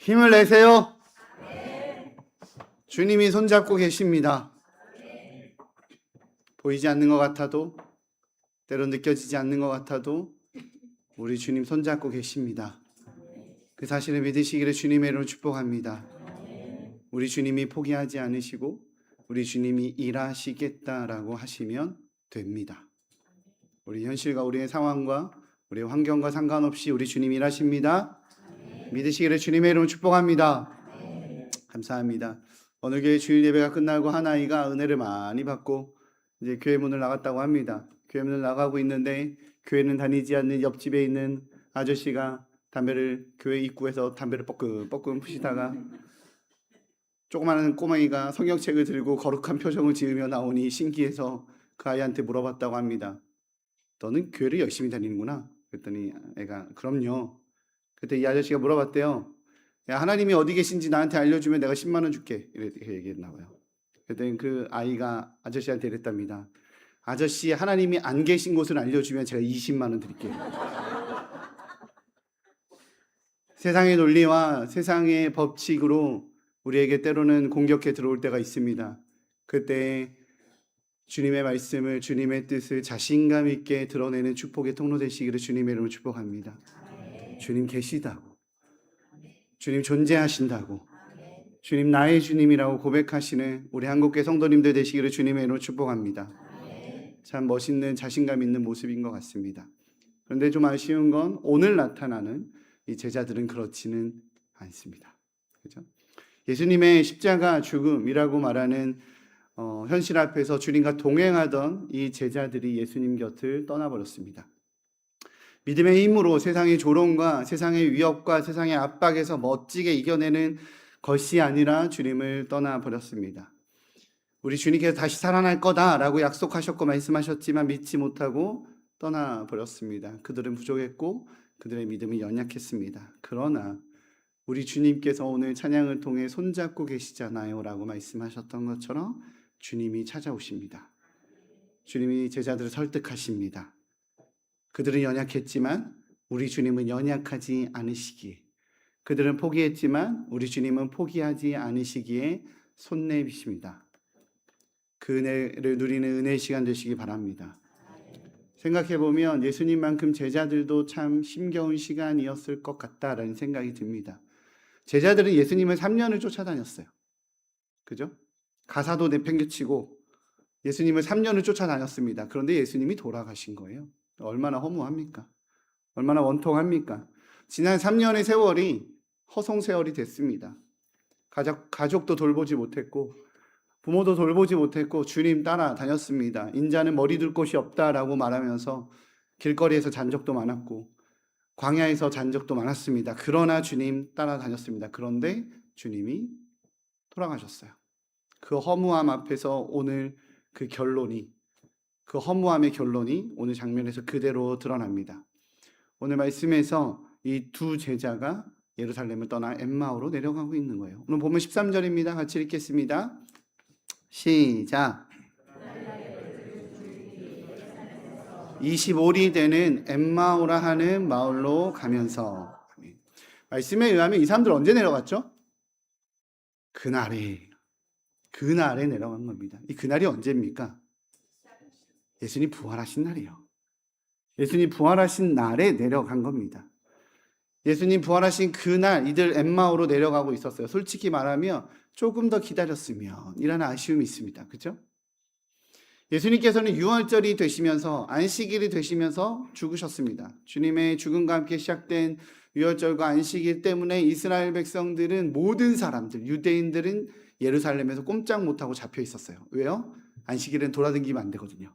힘을 내세요. 주님이 손잡고 계십니다. 보이지 않는 것 같아도, 때로 느껴지지 않는 것 같아도 우리 주님 손잡고 계십니다. 그 사실을 믿으시기를 주님의 이름으로 축복합니다. 우리 주님이 포기하지 않으시고 우리 주님이 일하시겠다라고 하시면 됩니다. 우리 현실과 우리의 상황과 우리의 환경과 상관없이 우리 주님이 일하십니다. 믿으시기를 주님의 이름으로 축복합니다. 감사합니다. 어느 교회 주일 예배가 끝나고 한 아이가 은혜를 많이 받고 이제 교회 문을 나갔다고 합니다. 교회 문을 나가고 있는데 교회는 다니지 않는 옆집에 있는 아저씨가 담배를 교회 입구에서 담배를 뻐끔뻐끔 피시다가 조그마한 꼬맹이가 성경책을 들고 거룩한 표정을 지으며 나오니 신기해서 그 아이한테 물어봤다고 합니다. 너는 교회를 열심히 다니는구나. 그랬더니 애가 그럼요. 그때 이 아저씨가 물어봤대요. 야, 하나님이 어디 계신지 나한테 알려주면 내가 10만 원 줄게. 이렇게 얘기했나 봐요. 그랬더니 그 아이가 아저씨한테 이랬답니다. 아저씨, 하나님이 안 계신 곳을 알려주면 제가 20만 원 드릴게요. 세상의 논리와 세상의 법칙으로 우리에게 때로는 공격해 들어올 때가 있습니다. 그때 주님의 말씀을, 주님의 뜻을 자신감 있게 드러내는 축복의 통로 되시기를 주님의 이름으로 축복합니다. 주님 계시다고, 주님 존재하신다고, 주님 나의 주님이라고 고백하시는 우리 한국교회 성도님들 되시기를 주님의 이름으로 축복합니다. 참 멋있는 자신감 있는 모습인 것 같습니다. 그런데 좀 아쉬운 건 오늘 나타나는 이 제자들은 그렇지는 않습니다. 그렇죠? 예수님의 십자가 죽음이라고 말하는 현실 앞에서 주님과 동행하던 이 제자들이 예수님 곁을 떠나버렸습니다. 믿음의 힘으로 세상의 조롱과 세상의 위협과 세상의 압박에서 멋지게 이겨내는 것이 아니라 주님을 떠나버렸습니다. 우리 주님께서 다시 살아날 거다라고 약속하셨고 말씀하셨지만 믿지 못하고 떠나버렸습니다. 그들은 부족했고 그들의 믿음이 연약했습니다. 그러나 우리 주님께서 오늘 찬양을 통해 손잡고 계시잖아요 라고 말씀하셨던 것처럼 주님이 찾아오십니다. 주님이 제자들을 설득하십니다. 그들은 연약했지만 우리 주님은 연약하지 않으시기에, 그들은 포기했지만 우리 주님은 포기하지 않으시기에 손 내미십니다. 그 은혜를 누리는 은혜의 시간 되시기 바랍니다. 생각해보면 예수님만큼 제자들도 참 힘겨운 시간이었을 것 같다라는 생각이 듭니다. 제자들은 예수님을 3년을 쫓아다녔어요. 그죠? 가사도 내팽개치고 예수님을 3년을 쫓아다녔습니다. 그런데 예수님이 돌아가신 거예요. 얼마나 허무합니까? 얼마나 원통합니까? 지난 3년의 세월이 허송세월이 됐습니다. 가족도 돌보지 못했고 부모도 돌보지 못했고 주님 따라다녔습니다. 인자는 머리 둘 곳이 없다라고 말하면서 길거리에서 잔 적도 많았고 광야에서 잔 적도 많았습니다. 그러나 주님 따라다녔습니다. 그런데 주님이 돌아가셨어요. 그 허무함 앞에서 오늘 그 허무함의 결론이 오늘 장면에서 그대로 드러납니다. 오늘 말씀에서 이 두 제자가 예루살렘을 떠나 엠마오로 내려가고 있는 거예요. 오늘 보면 13절입니다. 같이 읽겠습니다. 시작. 25리 되는 엠마오라 하는 마을로 가면서. 말씀에 의하면 이 사람들 언제 내려갔죠? 그날에 내려간 겁니다. 이 그날이 언제입니까? 예수님 부활하신 날이요. 예수님 부활하신 날에 내려간 겁니다. 예수님 부활하신 그날 이들 엠마오로 내려가고 있었어요. 솔직히 말하면 조금 더 기다렸으면 이라는 아쉬움이 있습니다. 그렇죠? 예수님께서는 유월절이 되시면서 안식일이 되시면서 죽으셨습니다. 주님의 죽음과 함께 시작된 유월절과 안식일 때문에 이스라엘 백성들은 모든 사람들, 유대인들은 예루살렘에서 꼼짝 못하고 잡혀 있었어요. 왜요? 안식일은 돌아다니면 안 되거든요.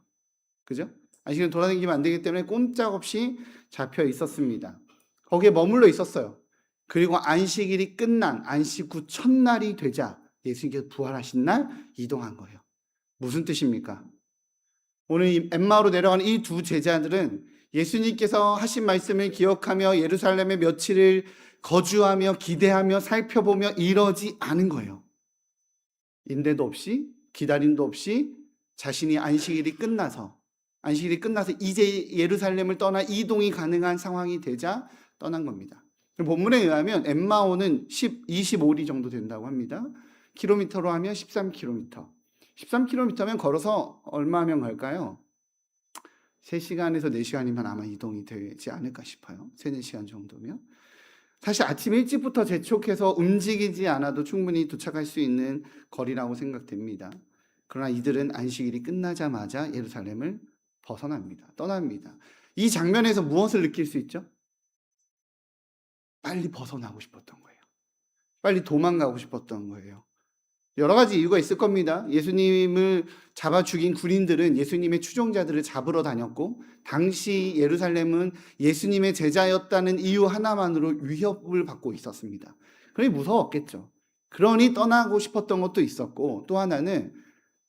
그죠? 안식일은 돌아다니면 안 되기 때문에 꼼짝없이 잡혀 있었습니다. 거기에 머물러 있었어요. 그리고 안식일이 끝난 안식 후 첫날이 되자 예수님께서 부활하신 날 이동한 거예요. 무슨 뜻입니까? 오늘 이 엠마오로 내려가는 이 두 제자들은 예수님께서 하신 말씀을 기억하며 예루살렘에 며칠을 거주하며 기대하며 살펴보며 이러지 않은 거예요. 인내도 없이 기다림도 없이 자신이 안식일이 끝나서 이제 예루살렘을 떠나 이동이 가능한 상황이 되자 떠난 겁니다. 본문에 의하면 엠마오는 25리 정도 된다고 합니다. 킬로미터로 하면 13km. 13km면 걸어서 얼마면 갈까요? 3시간에서 4시간이면 아마 이동이 되지 않을까 싶어요. 3, 4시간 정도면. 사실 아침 일찍부터 재촉해서 움직이지 않아도 충분히 도착할 수 있는 거리라고 생각됩니다. 그러나 이들은 안식일이 끝나자마자 예루살렘을 벗어납니다. 떠납니다. 이 장면에서 무엇을 느낄 수 있죠? 빨리 벗어나고 싶었던 거예요. 빨리 도망가고 싶었던 거예요. 여러 가지 이유가 있을 겁니다. 예수님을 잡아 죽인 군인들은 예수님의 추종자들을 잡으러 다녔고, 당시 예루살렘은 예수님의 제자였다는 이유 하나만으로 위협을 받고 있었습니다. 그러니 무서웠겠죠. 그러니 떠나고 싶었던 것도 있었고, 또 하나는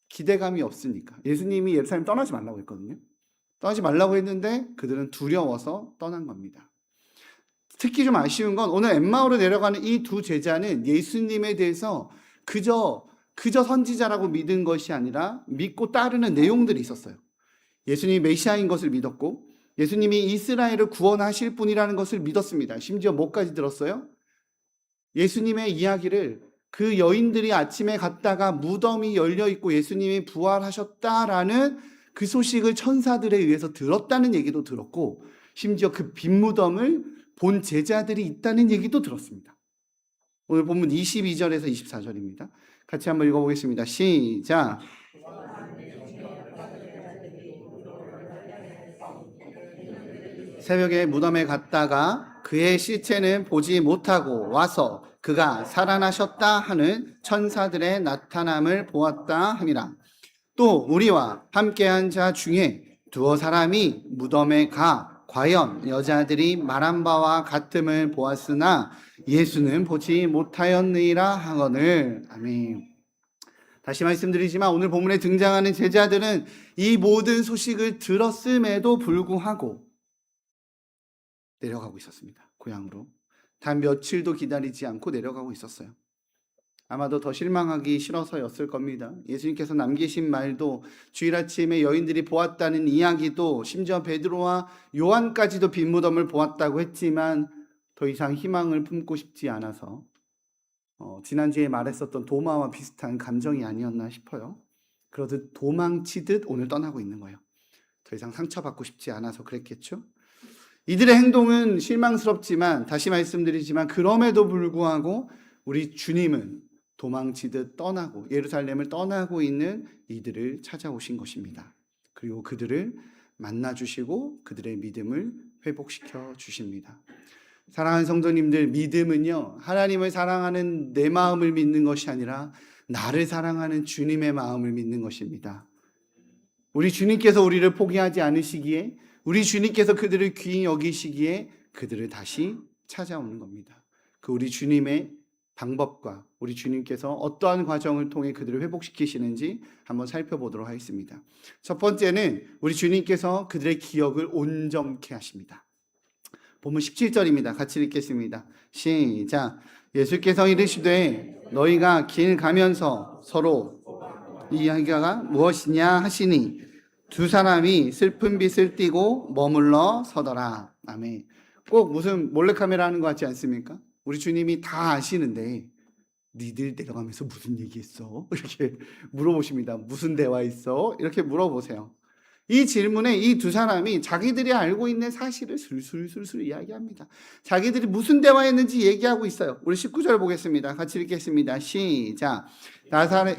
기대감이 없으니까. 예수님이 예루살렘 떠나지 말라고 했거든요. 떠나지 말라고 했는데 그들은 두려워서 떠난 겁니다. 특히 좀 아쉬운 건 오늘 엠마오로 내려가는 이 두 제자는 예수님에 대해서 그저 선지자라고 믿은 것이 아니라 믿고 따르는 내용들이 있었어요. 예수님이 메시아인 것을 믿었고, 예수님이 이스라엘을 구원하실 분이라는 것을 믿었습니다. 심지어 뭐까지 들었어요? 예수님의 이야기를 그 여인들이 아침에 갔다가 무덤이 열려 있고 예수님이 부활하셨다라는 그 소식을 천사들에 의해서 들었다는 얘기도 들었고, 심지어 그 빈 무덤을 본 제자들이 있다는 얘기도 들었습니다. 오늘 본문 22절에서 24절입니다. 같이 한번 읽어보겠습니다. 시작. 새벽에 무덤에 갔다가 그의 시체는 보지 못하고 와서 그가 살아나셨다 하는 천사들의 나타남을 보았다 하니라. 또 우리와 함께한 자 중에 두어 사람이 무덤에 가 과연 여자들이 말한 바와 같음을 보았으나 예수는 보지 못하였느니라 하거늘. 아멘. 다시 말씀드리지만 오늘 본문에 등장하는 제자들은 이 모든 소식을 들었음에도 불구하고 내려가고 있었습니다. 고향으로. 단 며칠도 기다리지 않고 내려가고 있었어요. 아마도 더 실망하기 싫어서였을 겁니다. 예수님께서 남기신 말도, 주일 아침에 여인들이 보았다는 이야기도, 심지어 베드로와 요한까지도 빈 무덤을 보았다고 했지만 더 이상 희망을 품고 싶지 않아서 지난주에 말했었던 도마와 비슷한 감정이 아니었나 싶어요. 그러듯 도망치듯 오늘 떠나고 있는 거예요. 더 이상 상처받고 싶지 않아서 그랬겠죠. 이들의 행동은 실망스럽지만, 다시 말씀드리지만 그럼에도 불구하고 우리 주님은 도망치듯 떠나고 예루살렘을 떠나고 있는 이들을 찾아오신 것입니다. 그리고 그들을 만나주시고 그들의 믿음을 회복시켜 주십니다. 사랑하는 성도님들, 믿음은요, 하나님을 사랑하는 내 마음을 믿는 것이 아니라 나를 사랑하는 주님의 마음을 믿는 것입니다. 우리 주님께서 우리를 포기하지 않으시기에, 우리 주님께서 그들을 귀히 여기시기에 그들을 다시 찾아오는 겁니다. 그 우리 주님의 방법과 우리 주님께서 어떠한 과정을 통해 그들을 회복시키시는지 한번 살펴보도록 하겠습니다. 첫 번째는 우리 주님께서 그들의 기억을 온전케 하십니다. 본문 17절입니다. 같이 읽겠습니다. 시작. 예수께서 이르시되 너희가 길 가면서 서로 이야기가 무엇이냐 하시니 두 사람이 슬픈 빛을 띠고 머물러 서더라. 아멘. 꼭 무슨 몰래카메라 하는 것 같지 않습니까? 우리 주님이 다 아시는데 니들 내려가면서 무슨 얘기했어? 이렇게 물어보십니다. 무슨 대화했어? 이렇게 물어보세요. 이 질문에 이 두 사람이 자기들이 알고 있는 사실을 술술 이야기합니다. 자기들이 무슨 대화했는지 얘기하고 있어요. 우리 19절 보겠습니다. 같이 읽겠습니다. 시작. 나사렛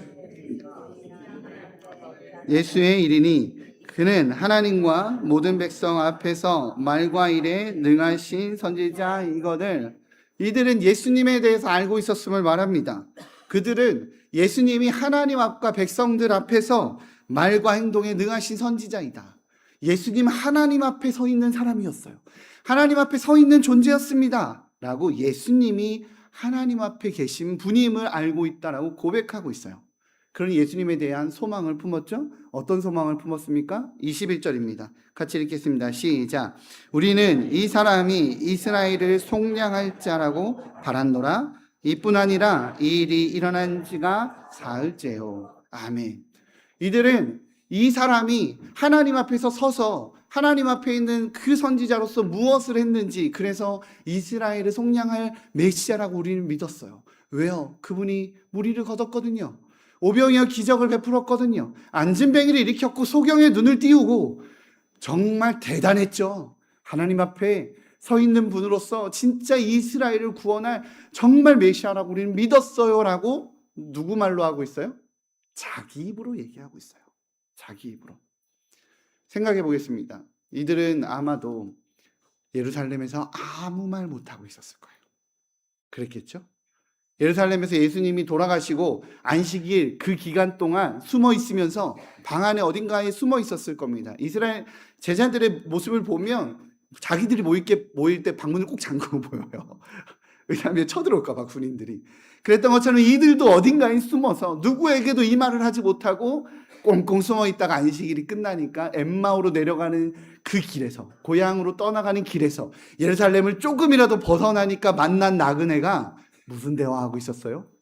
예수의 이르니 그는 하나님과 모든 백성 앞에서 말과 일에 능하신 선지자이거늘. 이들은 예수님에 대해서 알고 있었음을 말합니다. 그들은 예수님이 하나님 앞과 백성들 앞에서 말과 행동에 능하신 선지자이다. 예수님 하나님 앞에 서 있는 사람이었어요. 하나님 앞에 서 있는 존재였습니다. 라고 예수님이 하나님 앞에 계신 분임을 알고 있다라고 고백하고 있어요. 그러니 예수님에 대한 소망을 품었죠? 어떤 소망을 품었습니까? 21절입니다. 같이 읽겠습니다. 시작. 우리는 이 사람이 이스라엘을 속량할 자라고 바랐노라. 이뿐 아니라 이 일이 일어난 지가 사흘째요. 아멘. 이들은 이 사람이 하나님 앞에서 서서 하나님 앞에 있는 그 선지자로서 무엇을 했는지, 그래서 이스라엘을 속량할 메시아라고 우리는 믿었어요. 왜요? 그분이 무리를 거뒀거든요. 오병이어 기적을 베풀었거든요. 안진뱅이를 일으켰고 소경의 눈을 띄우고 정말 대단했죠. 하나님 앞에 서 있는 분으로서 진짜 이스라엘을 구원할 정말 메시아라고 우리는 믿었어요라고 누구 말로 하고 있어요? 자기 입으로 얘기하고 있어요. 자기 입으로. 생각해 보겠습니다. 이들은 아마도 예루살렘에서 아무 말 못하고 있었을 거예요. 그랬겠죠? 예루살렘에서 예수님이 돌아가시고 안식일 그 기간 동안 숨어 있으면서 방 안에 어딘가에 숨어 있었을 겁니다. 이스라엘 제자들의 모습을 보면 자기들이 모일 때 방문을 꼭 잠그고 보여요. 왜냐하면 쳐들어올까 봐 군인들이. 그랬던 것처럼 이들도 어딘가에 숨어서 누구에게도 이 말을 하지 못하고 꽁꽁 숨어 있다가 안식일이 끝나니까 엠마오로 내려가는 그 길에서, 고향으로 떠나가는 길에서 예루살렘을 조금이라도 벗어나니까 만난 나그네가 무슨 대화하고 있었어요?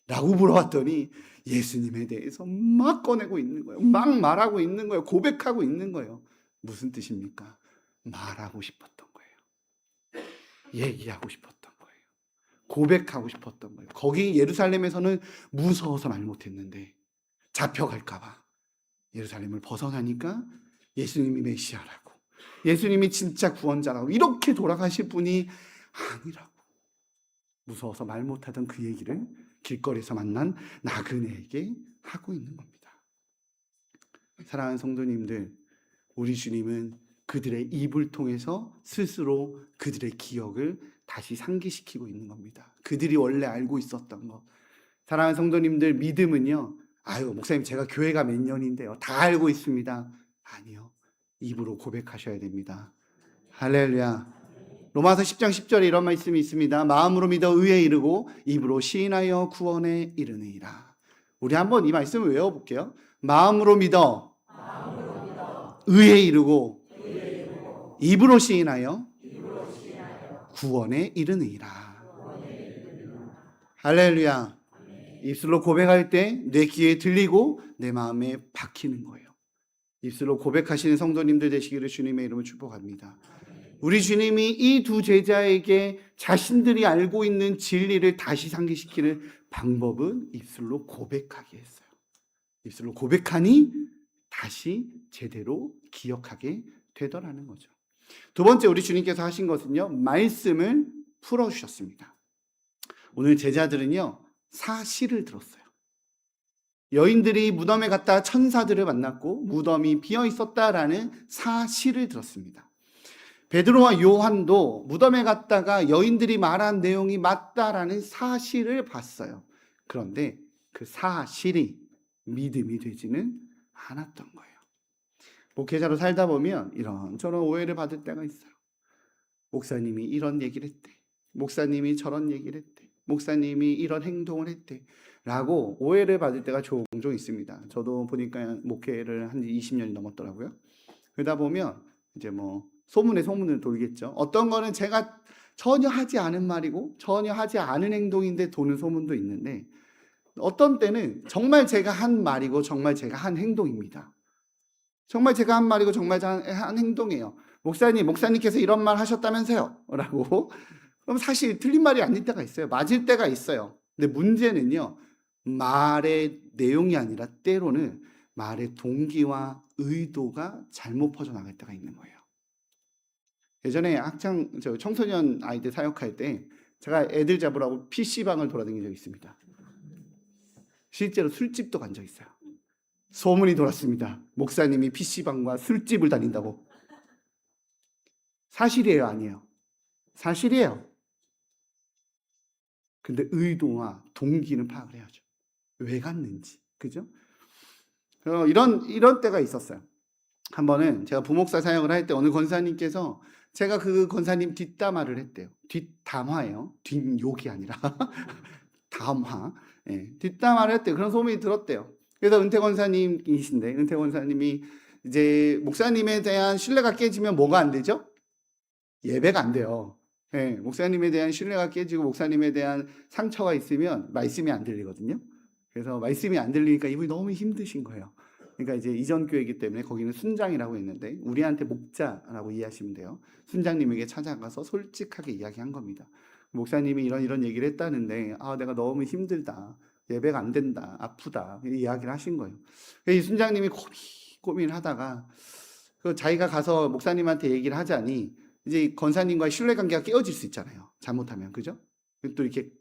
라고 물어봤더니 예수님에 대해서 막 꺼내고 있는 거예요. 막 말하고 있는 거예요. 고백하고 있는 거예요. 무슨 뜻입니까? 말하고 싶었던 거예요. 얘기하고 싶었던 거예요. 고백하고 싶었던 거예요. 거기 예루살렘에서는 무서워서 말 못했는데 잡혀갈까 봐 예루살렘을 벗어나니까 예수님이 메시아라고, 예수님이 진짜 구원자라고, 이렇게 돌아가실 분이 아니라고 무서워서 말 못하던 그 얘기를 길거리에서 만난 나그네에게 하고 있는 겁니다. 사랑하는 성도님들, 우리 주님은 그들의 입을 통해서 스스로 그들의 기억을 다시 상기시키고 있는 겁니다. 그들이 원래 알고 있었던 것. 사랑하는 성도님들, 믿음은요, 아유 목사님 제가 교회가 몇 년인데요, 다 알고 있습니다. 아니요, 입으로 고백하셔야 됩니다. 할렐루야. 로마서 10장 10절에 이런 말씀이 있습니다. 마음으로 믿어 의에 이르고 입으로 시인하여 구원에 이르느니라. 우리 한번 이 말씀을 외워볼게요. 마음으로 믿어 의에 이르고 입으로 시인하여 구원에 이르느니라. 할렐루야. 입술로 고백할 때 내 귀에 들리고 내 마음에 박히는 거예요. 입술로 고백하시는 성도님들 되시기를 주님의 이름으로 축복합니다. 우리 주님이 이 두 제자에게 자신들이 알고 있는 진리를 다시 상기시키는 방법은 입술로 고백하게 했어요. 입술로 고백하니 다시 제대로 기억하게 되더라는 거죠. 두 번째, 우리 주님께서 하신 것은요, 말씀을 풀어주셨습니다. 오늘 제자들은요, 사실을 들었어요. 여인들이 무덤에 갔다 천사들을 만났고 무덤이 비어 있었다라는 사실을 들었습니다. 베드로와 요한도 무덤에 갔다가 여인들이 말한 내용이 맞다라는 사실을 봤어요. 그런데 그 사실이 믿음이 되지는 않았던 거예요. 목회자로 살다 보면 이런저런 오해를 받을 때가 있어요. 목사님이 이런 얘기를 했대. 목사님이 저런 얘기를 했대. 목사님이 이런 행동을 했대. 라고 오해를 받을 때가 종종 있습니다. 저도 보니까 목회를 한 20년이 넘었더라고요. 그러다 보면 이제 뭐 소문에 소문을 돌겠죠. 어떤 거는 제가 전혀 하지 않은 말이고 전혀 하지 않은 행동인데 도는 소문도 있는데, 어떤 때는 정말 제가 한 말이고 정말 제가 한 행동입니다. 정말 제가 한 말이고 정말 제가 한 행동이에요. 목사님께서 이런 말 하셨다면서요? 라고. 그럼 사실 틀린 말이 아닐 때가 있어요. 맞을 때가 있어요. 근데 문제는요, 말의 내용이 아니라 때로는 말의 동기와 의도가 잘못 퍼져나갈 때가 있는 거예요. 예전에 청소년 아이들 사역할 때 제가 애들 잡으라고 PC방을 돌아다닌 적이 있습니다. 실제로 술집도 간 적 있어요. 소문이 돌았습니다. 목사님이 PC방과 술집을 다닌다고. 사실이에요, 아니에요? 사실이에요. 근데 의도와 동기는 파악을 해야죠. 왜 갔는지, 그죠? 이런 때가 있었어요. 한 번은 제가 부목사 사역을 할 때 어느 권사님께서 제가 그 권사님 뒷담화를 했대요. 뒷담화예요. 뒷욕이 아니라 담화. 예, 뒷담화를 했대요. 그런 소문이 들었대요. 그래서 은퇴 권사님이신데, 은퇴 권사님이 이제 목사님에 대한 신뢰가 깨지면 뭐가 안 되죠? 예배가 안 돼요. 예, 목사님에 대한 신뢰가 깨지고 목사님에 대한 상처가 있으면 말씀이 안 들리거든요. 그래서 말씀이 안 들리니까 이분이 너무 힘드신 거예요. 그러니까 이제 이전 교회이기 때문에 거기는 순장이라고 했는데 우리한테 목자라고 이해하시면 돼요. 순장님에게 찾아가서 솔직하게 이야기한 겁니다. 목사님이 이런 얘기를 했다는데 내가 너무 힘들다. 예배가 안 된다. 아프다. 이렇게 이야기를 하신 거예요. 이 순장님이 고민하다가 자기가 가서 목사님한테 얘기를 하자니 이제 권사님과의 신뢰관계가 깨어질 수 있잖아요. 잘못하면. 그죠? 또 이렇게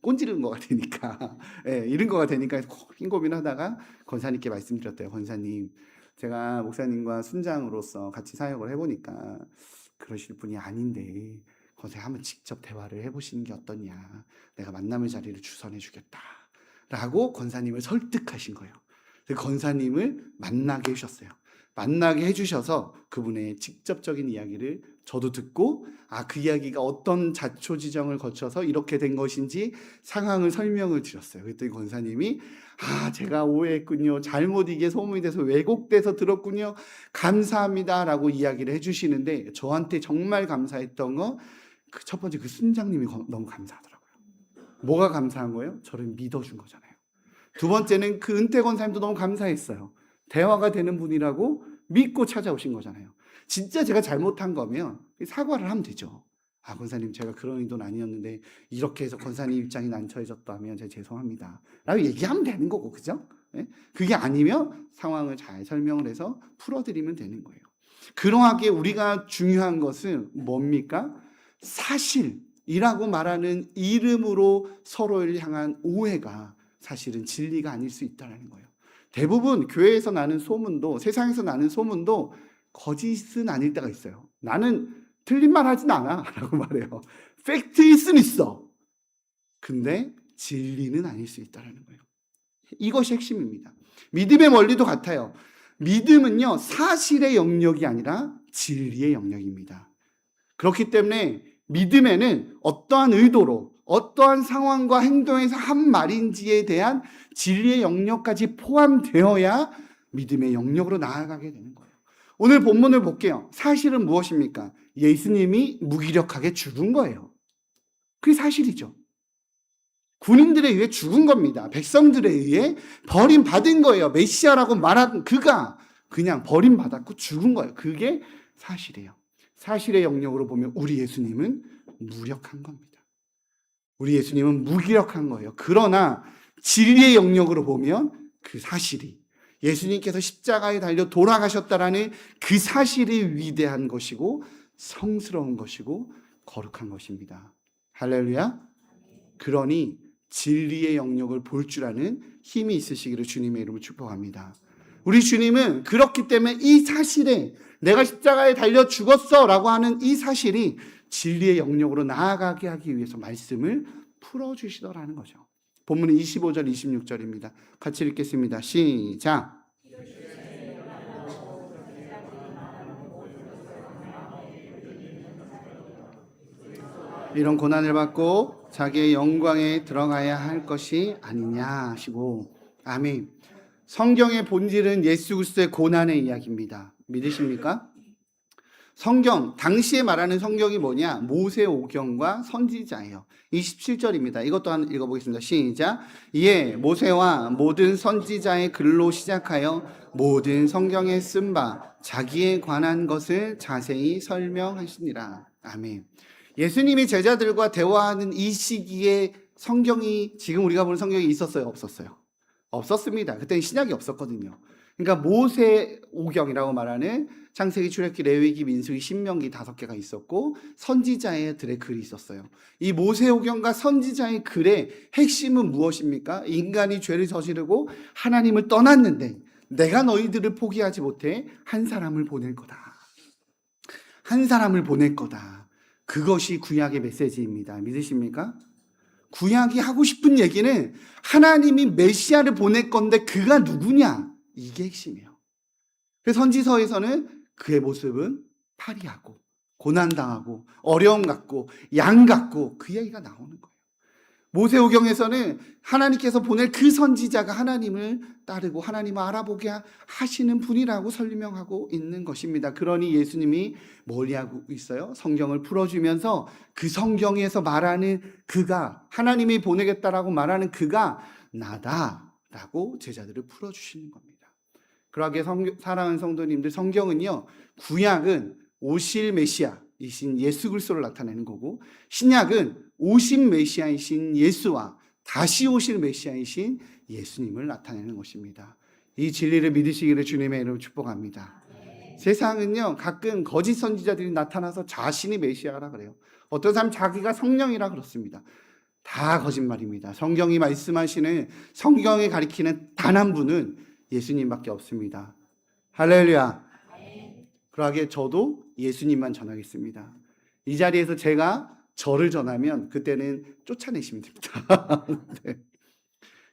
꼰지르는 거가 되니까 이런 거가 되니까 고민하다가 권사님께 말씀드렸대요. 권사님, 제가 목사님과 순장으로서 같이 사역을 해보니까 그러실 분이 아닌데 권사님 한번 직접 대화를 해보시는 게 어떠냐. 내가 만남의 자리를 주선해 주겠다 라고 권사님을 설득하신 거예요. 권사님을 만나게 해주셨어요. 만나게 해주셔서 그분의 직접적인 이야기를 저도 듣고 그 이야기가 어떤 자초지정을 거쳐서 이렇게 된 것인지 상황을 설명을 드렸어요. 그랬더니 권사님이 제가 오해했군요. 잘못 이게 소문이 돼서 왜곡돼서 들었군요. 감사합니다 라고 이야기를 해주시는데 저한테 정말 감사했던 건 첫 번째 그 순장님이 너무 감사하더라고요. 뭐가 감사한 거예요? 저를 믿어준 거잖아요. 두 번째는 그 은퇴 권사님도 너무 감사했어요. 대화가 되는 분이라고 믿고 찾아오신 거잖아요. 진짜 제가 잘못한 거면 사과를 하면 되죠. 권사님, 제가 그런 의도는 아니었는데 이렇게 해서 권사님 입장이 난처해졌다면 제가 죄송합니다 라고 얘기하면 되는 거고, 그죠? 그게 아니면 상황을 잘 설명을 해서 풀어드리면 되는 거예요. 그러하게 우리가 중요한 것은 뭡니까? 사실이라고 말하는 이름으로 서로를 향한 오해가 사실은 진리가 아닐 수 있다는 거예요. 대부분 교회에서 나는 소문도, 세상에서 나는 소문도 거짓은 아닐 때가 있어요. 나는 틀린 말 하진 않아 라고 말해요. 팩트일 수는 있어. 근데 진리는 아닐 수 있다는 거예요. 이것이 핵심입니다. 믿음의 원리도 같아요. 믿음은요, 사실의 영역이 아니라 진리의 영역입니다. 그렇기 때문에 믿음에는 어떠한 의도로 어떠한 상황과 행동에서 한 말인지에 대한 진리의 영역까지 포함되어야 믿음의 영역으로 나아가게 되는 거예요. 오늘 본문을 볼게요. 사실은 무엇입니까? 예수님이 무기력하게 죽은 거예요. 그게 사실이죠. 군인들에 의해 죽은 겁니다. 백성들에 의해 버림받은 거예요. 메시아라고 말한 그가 그냥 버림받았고 죽은 거예요. 그게 사실이에요. 사실의 영역으로 보면 우리 예수님은 무력한 겁니다. 우리 예수님은 무기력한 거예요. 그러나 진리의 영역으로 보면 그 사실이 예수님께서 십자가에 달려 돌아가셨다라는 그 사실이 위대한 것이고 성스러운 것이고 거룩한 것입니다. 할렐루야. 그러니 진리의 영역을 볼 줄 아는 힘이 있으시기를 주님의 이름으로 축복합니다. 우리 주님은 그렇기 때문에 이 사실에 내가 십자가에 달려 죽었어 라고 하는 이 사실이 진리의 영역으로 나아가게 하기 위해서 말씀을 풀어주시더라는 거죠. 본문은 25절 26절입니다. 같이 읽겠습니다. 시작. 이런 고난을 받고 자기의 영광에 들어가야 할 것이 아니냐 하시고, 아멘. 성경의 본질은 예수 그리스도의 고난의 이야기입니다. 믿으십니까? 성경, 당시에 말하는 성경이 뭐냐? 모세오경과 선지자예요. 27절입니다. 이것도 한번 읽어보겠습니다. 시작. 이에 모세와 모든 선지자의 글로 시작하여 모든 성경에 쓴 바 자기에 관한 것을 자세히 설명하시니라. 아멘. 예수님이 제자들과 대화하는 이 시기에 성경이, 지금 우리가 보는 성경이 있었어요? 없었어요? 없었습니다. 그때는 신약이 없었거든요. 그러니까 모세오경이라고 말하는 창세기, 출애굽기, 레위기, 민수기, 신명기 5개가 있었고 선지자들의 글이 있었어요. 이 모세오경과 선지자의 글의 핵심은 무엇입니까? 인간이 죄를 저지르고 하나님을 떠났는데 내가 너희들을 포기하지 못해 한 사람을 보낼 거다. 한 사람을 보낼 거다. 그것이 구약의 메시지입니다. 믿으십니까? 구약이 하고 싶은 얘기는 하나님이 메시아를 보낼 건데 그가 누구냐? 이게 핵심이에요. 그래서 선지서에서는 그의 모습은 파리하고 고난당하고 어려움 같고 양 같고 그 얘기가 나오는 거예요. 모세오경에서는 하나님께서 보낼 그 선지자가 하나님을 따르고 하나님을 알아보게 하시는 분이라고 설명하고 있는 것입니다. 그러니 예수님이 뭘 하고 있어요? 성경을 풀어주면서 그 성경에서 말하는 그가, 하나님이 보내겠다라고 말하는 그가 나다라고 제자들을 풀어주시는 겁니다. 그러하게 사랑하는 성도님들, 성경은요, 구약은 오실 메시아이신 예수 그리스도를 나타내는 거고, 신약은 오신 메시아이신 예수와 다시 오실 메시아이신 예수님을 나타내는 것입니다. 이 진리를 믿으시기를 주님의 이름으로 축복합니다. 세상은요, 가끔 거짓 선지자들이 나타나서 자신이 메시아라 그래요. 어떤 사람 자기가 성령이라 그렇습니다. 다 거짓말입니다. 성경이 말씀하시는, 성경이 가리키는 단 한 분은 예수님밖에 없습니다. 할렐루야. 그러하게 저도 예수님만 전하겠습니다. 이 자리에서 제가 저를 전하면 그때는 쫓아내시면 됩니다. 네.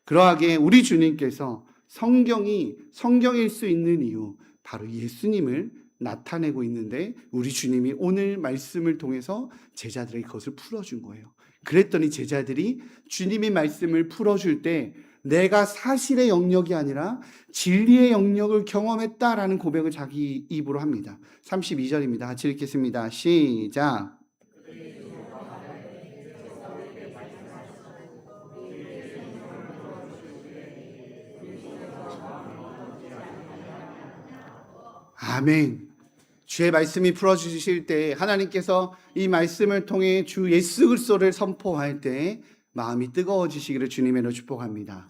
그러하게 우리 주님께서 성경일 수 있는 이유, 바로 예수님을 나타내고 있는데, 우리 주님이 오늘 말씀을 통해서 제자들에게 그것을 풀어준 거예요. 그랬더니 제자들이 주님이 말씀을 풀어줄 때 내가 사실의 영역이 아니라 진리의 영역을 경험했다라는 고백을 자기 입으로 합니다. 32절입니다. 같이 읽겠습니다. 시작. 아멘. 주의 말씀이 풀어주실 때, 하나님께서 이 말씀을 통해 주 예수 그리스도를 선포할 때 마음이 뜨거워지시기를 주님의 이름으로 축복합니다.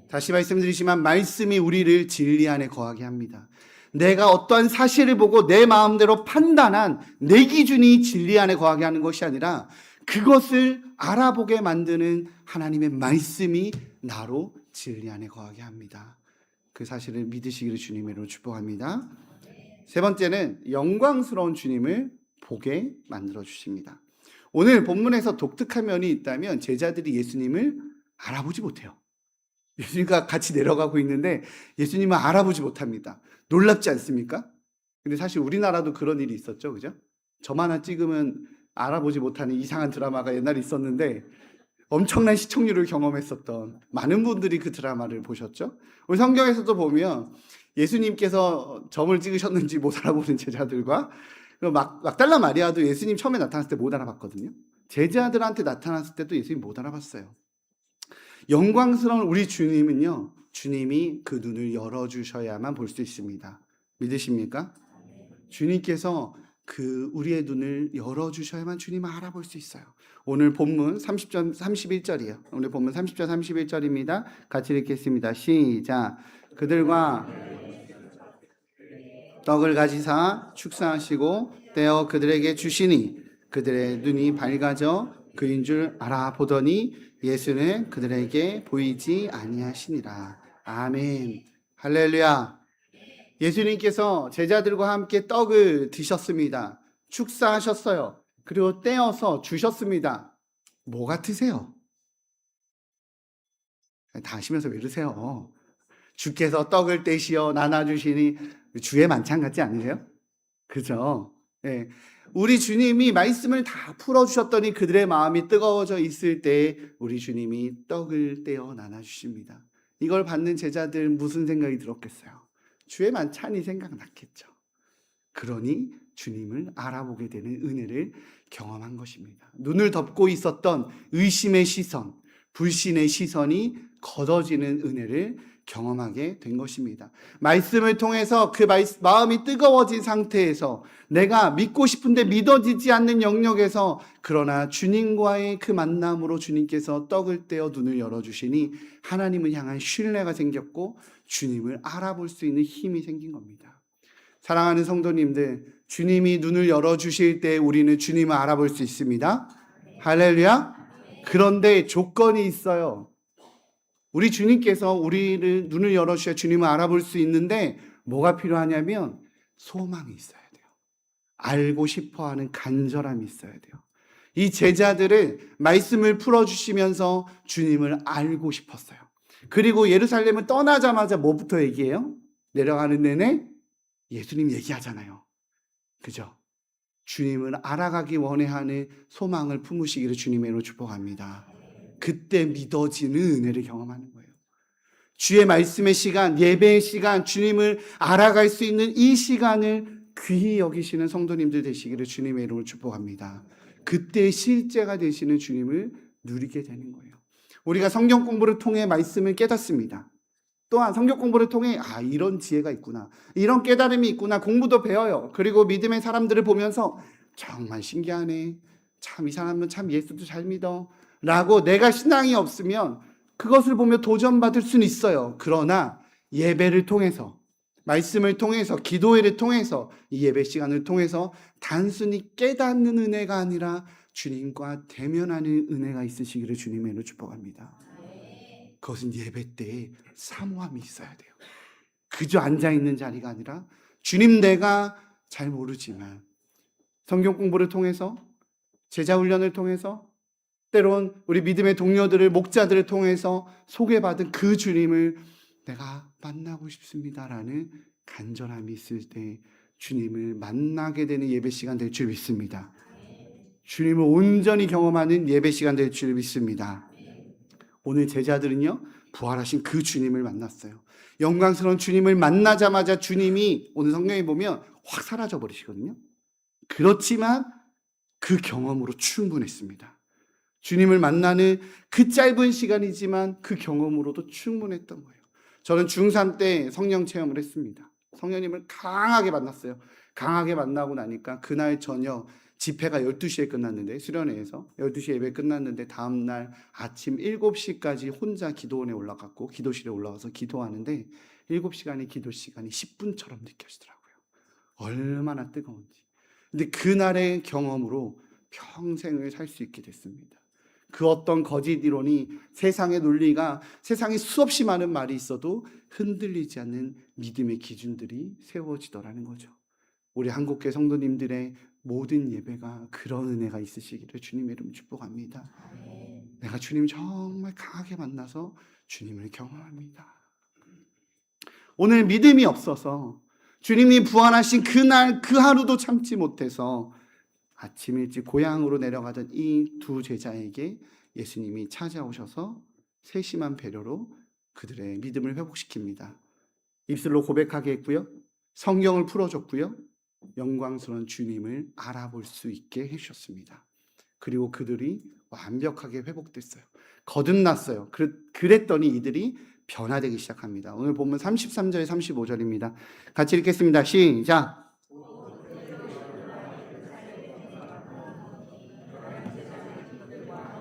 다시 말씀드리지만 말씀이 우리를 진리 안에 거하게 합니다. 내가 어떠한 사실을 보고 내 마음대로 판단한 내 기준이 진리 안에 거하게 하는 것이 아니라 그것을 알아보게 만드는 하나님의 말씀이 나로 진리 안에 거하게 합니다. 그 사실을 믿으시기를 주님의 이름으로 축복합니다. 세 번째는 영광스러운 주님을 보게 만들어 주십니다. 오늘 본문에서 독특한 면이 있다면 제자들이 예수님을 알아보지 못해요. 예수님과 같이 내려가고 있는데 예수님을 알아보지 못합니다. 놀랍지 않습니까? 근데 사실 우리나라도 그런 일이 있었죠, 그죠? 점 하나 찍으면 알아보지 못하는 이상한 드라마가 옛날에 있었는데 엄청난 시청률을 경험했었던 많은 분들이 그 드라마를 보셨죠? 우리 성경에서도 보면 예수님께서 점을 찍으셨는지 못 알아보는 제자들과 막달라 마리아도 예수님 처음에 나타났을 때 못 알아봤거든요. 제자들한테 나타났을 때도 예수님 못 알아봤어요. 영광스러운 우리 주님은요, 주님이 그 눈을 열어주셔야만 볼 수 있습니다. 믿으십니까? 주님께서 우리의 눈을 열어주셔야만 주님을 알아볼 수 있어요. 오늘 본문 30절, 31절이에요. 오늘 본문 30절, 31절입니다. 같이 읽겠습니다. 시작. 그들과 떡을 가지사 축사하시고 떼어 그들에게 주시니 그들의 눈이 밝아져 그인 줄 알아보더니 예수는 그들에게 보이지 아니하시니라. 아멘. 할렐루야. 예수님께서 제자들과 함께 떡을 드셨습니다. 축사하셨어요. 그리고 떼어서 주셨습니다. 뭐 같으세요? 다 아시면서 왜 이러세요? 주께서 떡을 떼시어 나눠주시니 주의 만찬 같지 않으세요? 그죠? 네. 우리 주님이 말씀을 다 풀어주셨더니 그들의 마음이 뜨거워져 있을 때 우리 주님이 떡을 떼어 나눠주십니다. 이걸 받는 제자들 무슨 생각이 들었겠어요? 주의 만찬이 생각났겠죠. 그러니 주님을 알아보게 되는 은혜를 경험한 것입니다. 눈을 덮고 있었던 의심의 시선, 불신의 시선이 걷어지는 은혜를 경험하게 된 것입니다. 말씀을 통해서 그 마음이 뜨거워진 상태에서 내가 믿고 싶은데 믿어지지 않는 영역에서, 그러나 주님과의 그 만남으로 주님께서 떡을 떼어 눈을 열어주시니 하나님을 향한 신뢰가 생겼고 주님을 알아볼 수 있는 힘이 생긴 겁니다. 사랑하는 성도님들, 주님이 눈을 열어주실 때 우리는 주님을 알아볼 수 있습니다. 할렐루야. 그런데 조건이 있어요. 우리 주님께서 우리를 눈을 열어주셔야 주님을 알아볼 수 있는데 뭐가 필요하냐면 소망이 있어야 돼요. 알고 싶어하는 간절함이 있어야 돼요. 이 제자들은 말씀을 풀어주시면서 주님을 알고 싶었어요. 그리고 예루살렘을 떠나자마자 뭐부터 얘기해요? 내려가는 내내 예수님 얘기하잖아요. 그죠? 주님을 알아가기 원해하는 소망을 품으시기를 주님의 이름으로 축복합니다. 그때 믿어지는 은혜를 경험하는 거예요. 주의 말씀의 시간, 예배의 시간, 주님을 알아갈 수 있는 이 시간을 귀히 여기시는 성도님들 되시기를 주님의 이름으로 축복합니다. 그때 실제가 되시는 주님을 누리게 되는 거예요. 우리가 성경 공부를 통해 말씀을 깨닫습니다. 또한 성경 공부를 통해 이런 지혜가 있구나, 이런 깨달음이 있구나, 공부도 배워요. 그리고 믿음의 사람들을 보면서 정말 신기하네, 참 이 사람은 참 예수도 잘 믿어 라고 내가 신앙이 없으면 그것을 보며 도전받을 수는 있어요. 그러나 예배를 통해서, 말씀을 통해서, 기도회를 통해서, 이 예배 시간을 통해서 단순히 깨닫는 은혜가 아니라 주님과 대면하는 은혜가 있으시기를 주님의 이름으로 축복합니다. 그것은 예배 때에 사모함이 있어야 돼요. 그저 앉아있는 자리가 아니라 주님, 내가 잘 모르지만 성경 공부를 통해서, 제자 훈련을 통해서, 때론 우리 믿음의 동료들을, 목자들을 통해서 소개받은 그 주님을 내가 만나고 싶습니다라는 간절함이 있을 때 주님을 만나게 되는 예배 시간 될 줄 믿습니다. 주님을 온전히 경험하는 예배 시간 될 줄 믿습니다. 오늘 제자들은요, 부활하신 그 주님을 만났어요. 영광스러운 주님을 만나자마자 주님이 오늘 성경에 보면 확 사라져 버리시거든요. 그렇지만 그 경험으로 충분했습니다. 주님을 만나는 그 짧은 시간이지만 그 경험으로도 충분했던 거예요. 저는 중3 때 성령 체험을 했습니다. 성령님을 강하게 만났어요. 강하게 만나고 나니까 그날 저녁 집회가 12시에 끝났는데, 수련회에서 12시에 예배 끝났는데 다음날 아침 7시까지 혼자 기도원에 올라갔고 기도실에 올라가서 기도하는데 7시간의 기도 시간이 10분처럼 느껴지더라고요. 얼마나 뜨거운지. 근데 그날의 경험으로 평생을 살 수 있게 됐습니다. 그 어떤 거짓 이론이, 세상의 논리가, 세상에 수없이 많은 말이 있어도 흔들리지 않는 믿음의 기준들이 세워지더라는 거죠. 우리 한국교회 성도님들의 모든 예배가 그런 은혜가 있으시기를 주님의 이름 축복합니다. 내가 주님 정말 강하게 만나서 주님을 경험합니다. 오늘 믿음이 없어서 주님이 부활하신 그날 그 하루도 참지 못해서 아침 일찍 고향으로 내려가던 이 두 제자에게 예수님이 찾아오셔서 세심한 배려로 그들의 믿음을 회복시킵니다. 입술로 고백하게 했고요, 성경을 풀어줬고요, 영광스러운 주님을 알아볼 수 있게 해주셨습니다. 그리고 그들이 완벽하게 회복됐어요. 거듭났어요. 그랬더니 이들이 변화되기 시작합니다. 오늘 보면 33절 35절입니다. 같이 읽겠습니다. 시작.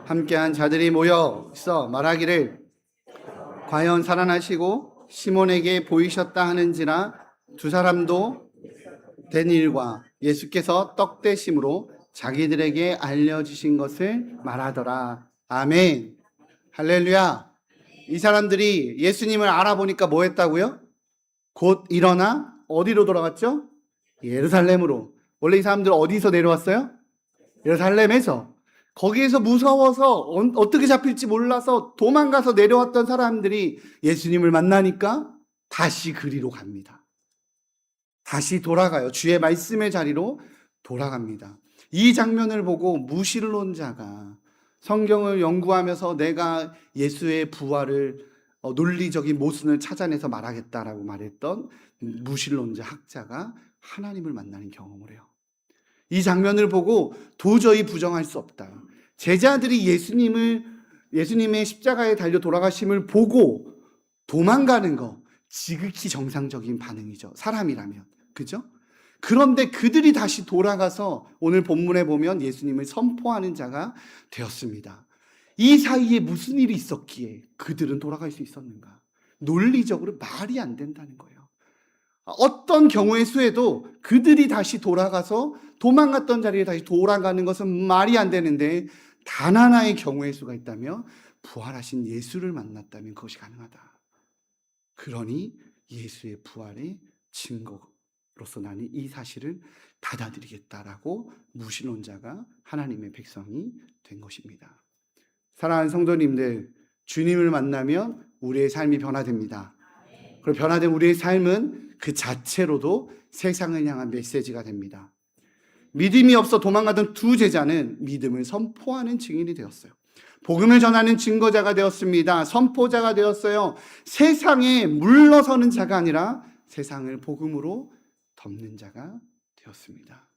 함께한 자들이 모여 있어 말하기를, 과연 살아나시고 시몬에게 보이셨다 하는지라 두 사람도 된 일과 예수께서 떡 되심으로 자기들에게 알려주신 것을 말하더라. 아멘. 할렐루야. 이 사람들이 예수님을 알아보니까 뭐 했다고요? 곧 일어나 어디로 돌아갔죠? 예루살렘으로. 원래 이 사람들 어디서 내려왔어요? 예루살렘에서. 거기에서 무서워서 어떻게 잡힐지 몰라서 도망가서 내려왔던 사람들이 예수님을 만나니까 다시 그리로 갑니다. 다시 돌아가요. 주의 말씀의 자리로 돌아갑니다. 이 장면을 보고 무신론자가, 성경을 연구하면서 내가 예수의 부활을 논리적인 모순을 찾아내서 말하겠다라고 말했던 무신론자 학자가 하나님을 만나는 경험을 해요. 이 장면을 보고 도저히 부정할 수 없다. 제자들이 예수님의 십자가에 달려 돌아가심을 보고 도망가는 거 지극히 정상적인 반응이죠. 사람이라면. 그죠? 그런데 그들이 다시 돌아가서 오늘 본문에 보면 예수님을 선포하는 자가 되었습니다. 이 사이에 무슨 일이 있었기에 그들은 돌아갈 수 있었는가? 논리적으로 말이 안 된다는 거예요. 어떤 경우의 수에도 그들이 다시 돌아가서 도망갔던 자리에 다시 돌아가는 것은 말이 안 되는데, 단 하나의 경우의 수가 있다면 부활하신 예수를 만났다면 그것이 가능하다. 그러니 예수의 부활의 증거로서 나는 이 사실을 받아들이겠다라고 무신론자가 하나님의 백성이 된 것입니다. 사랑하는 성도님들, 주님을 만나면 우리의 삶이 변화됩니다. 그리고 변화된 우리의 삶은 그 자체로도 세상을 향한 메시지가 됩니다. 믿음이 없어 도망가던 두 제자는 믿음을 선포하는 증인이 되었어요. 복음을 전하는 증거자가 되었습니다. 선포자가 되었어요. 세상에 물러서는 자가 아니라 세상을 복음으로 덮는 자가 되었습니다.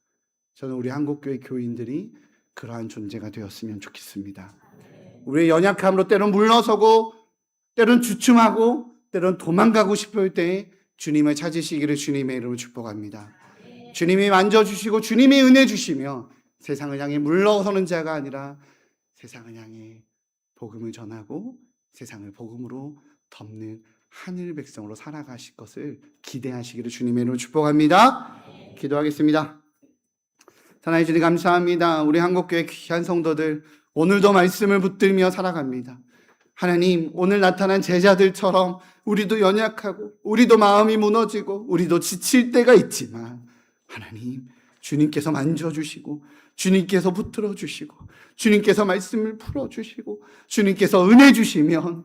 저는 우리 한국교회 교인들이 그러한 존재가 되었으면 좋겠습니다. 우리의 연약함으로 때론 물러서고, 때론 주춤하고, 때론 도망가고 싶을 때 주님을 찾으시기를 주님의 이름으로 축복합니다. 주님이 만져주시고 주님이 은혜 주시며 세상을 향해 물러서는 자가 아니라 세상을 향해 복음을 전하고 세상을 복음으로 덮는 하늘 백성으로 살아가실 것을 기대하시기를 주님의 이름으로 축복합니다. 기도하겠습니다. 하나님 주님 감사합니다. 우리 한국교회 귀한 성도들 오늘도 말씀을 붙들며 살아갑니다. 하나님, 오늘 나타난 제자들처럼 우리도 연약하고 우리도 마음이 무너지고 우리도 지칠 때가 있지만 하나님, 주님께서 만져주시고 주님께서 붙들어 주시고 주님께서 말씀을 풀어주시고 주님께서 은혜 주시면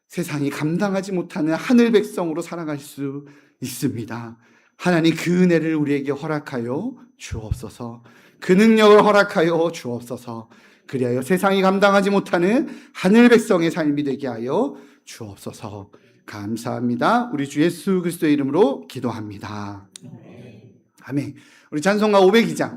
세상이 감당하지 못하는 하늘 백성으로 살아갈 수 있습니다. 하나님, 그 은혜를 우리에게 허락하여 주옵소서. 그 능력을 허락하여 주옵소서. 그리하여 세상이 감당하지 못하는 하늘 백성의 삶이 되게 하여 주옵소서. 감사합니다. 우리 주 예수 그리스도의 이름으로 기도합니다. 아멘. 우리 찬송가 502장